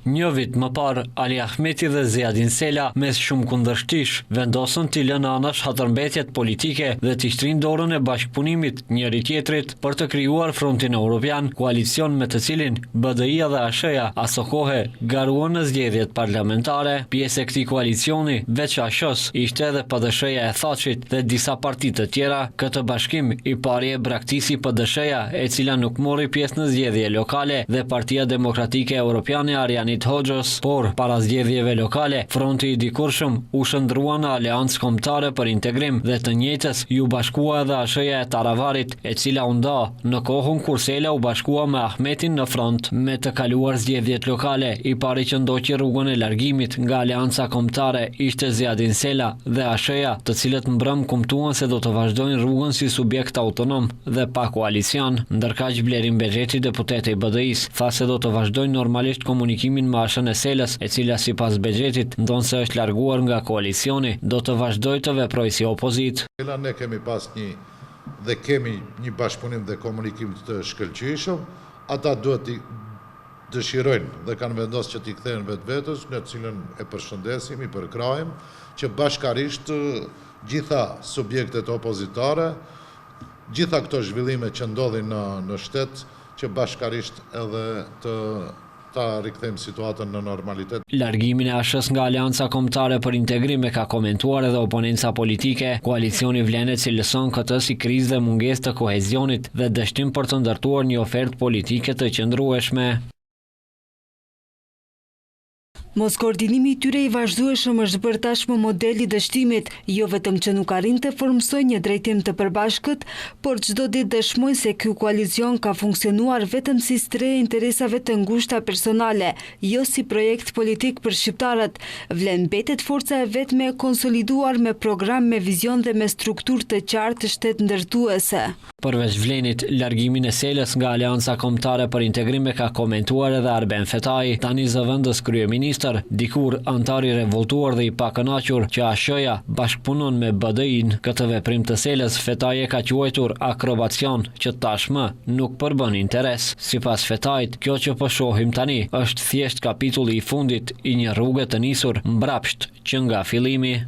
Një vit më parë, Ali Ahmeti dhe Ziadin Sela, mes shumë kundërshtish, vendosën t'i lënë anash hatërmbetjet politike dhe t'i shtrin dorën e bashkëpunimit njëri tjetrit për të krijuar Frontin Evropian, koalicion me të cilin BDI-ja dhe ASH-ja aso kohe garuan në zgjedhjet parlamentare. Pjesë e këtij koalicioni, veç ASH-s, ishte edhe PDSH-ja e Thaçit dhe disa parti të tjera. Këtë bashkim i pari e braktisi PDSH-ja, e cila nuk mori pjesë në zgjedhje lokale, dhe Partia Demokratike Evropiane Arjanit Hoxhës, por para zgjedhjeve lokale, Fronti i dikurshëm u shndrua në Aleancë Kombëtare për Integrim dhe të njëjtës ju bashkua edhe ASH-ja e Taravarit, e cila u nda në kohën kur Sela u bashkua me Ahmetin në Front. Me të kaluar zgjedhjet lokale, i pari që ndoqi rrugën e largimit nga Aleanca Kombëtare ishte Ziadin Sela dhe ASH-ja, të cilët mbrëm kumtuan se do të vazhdojnë rrugën si subjekt autonom dhe pa koalicion. Ndërkaq Blerin Bexheçi, deputeti i BDI-s, tha se do të vazhdojnë normalisht komunikimin me ASH-n e Selës, e cila sipas Bexheçit, ndonse është larguar nga koalicioni, do të vazhdojë të veprojë si opozit. Ne kemi pas kemi një bashkëpunim dhe komunikim të shkëlqyeshëm. Ata duhet i dëshirojnë dhe kanë vendosur që t'i kthehen vetvetes, në të cilën e përshëndesim, i përkrahim, që bashkarisht gjitha subjektet opozitare, gjitha këto zhvillime që ndodhin në shtet, që bashkarisht edhe ta rikthejmë situatën në normalitet. Largimin e ASH-s nga Aleanca Kombëtare për Integrim e ka komentuar edhe oponenca politike. Koalicioni vlen e cilëson këtë si krizë dhe mungesë të kohezionit dhe dështim për të ndërtuar një ofertë politike të qëndrueshme. Mos koordinimi i tyre i vazhdueshëm është bërë tashmë modeli dështimit, jo vetëm që nuk arrin të formsojë një drejtim të përbashkët, por çdo ditë dëshmojnë se ky koalicion ka funksionuar vetëm si strehë interesave të ngushta personale, jo si projekt politik për shqiptarët. Vlen mbetet forca e vetme e konsoliduar me program, me vizion dhe me strukturë të qartë shtet ndërtuese. Përveç vlenit, largimin e Selës nga Aleanca Kombëtare për Integrim e ka komentuar edhe Arben Fetai, tani zëvendës kryeministër, dikur antar i revoltuar dhe i pakënaqur që ASH-ja bashkëpunon me BDI-n. Këtë veprim të Selës Fetai e ka quajtur akrobacion që tashmë nuk përbën interes. Sipas Fetait, kjo që po shohim tani është thjesht kapitulli i fundit i një rruge të nisur mbrapsht që nga fillimi.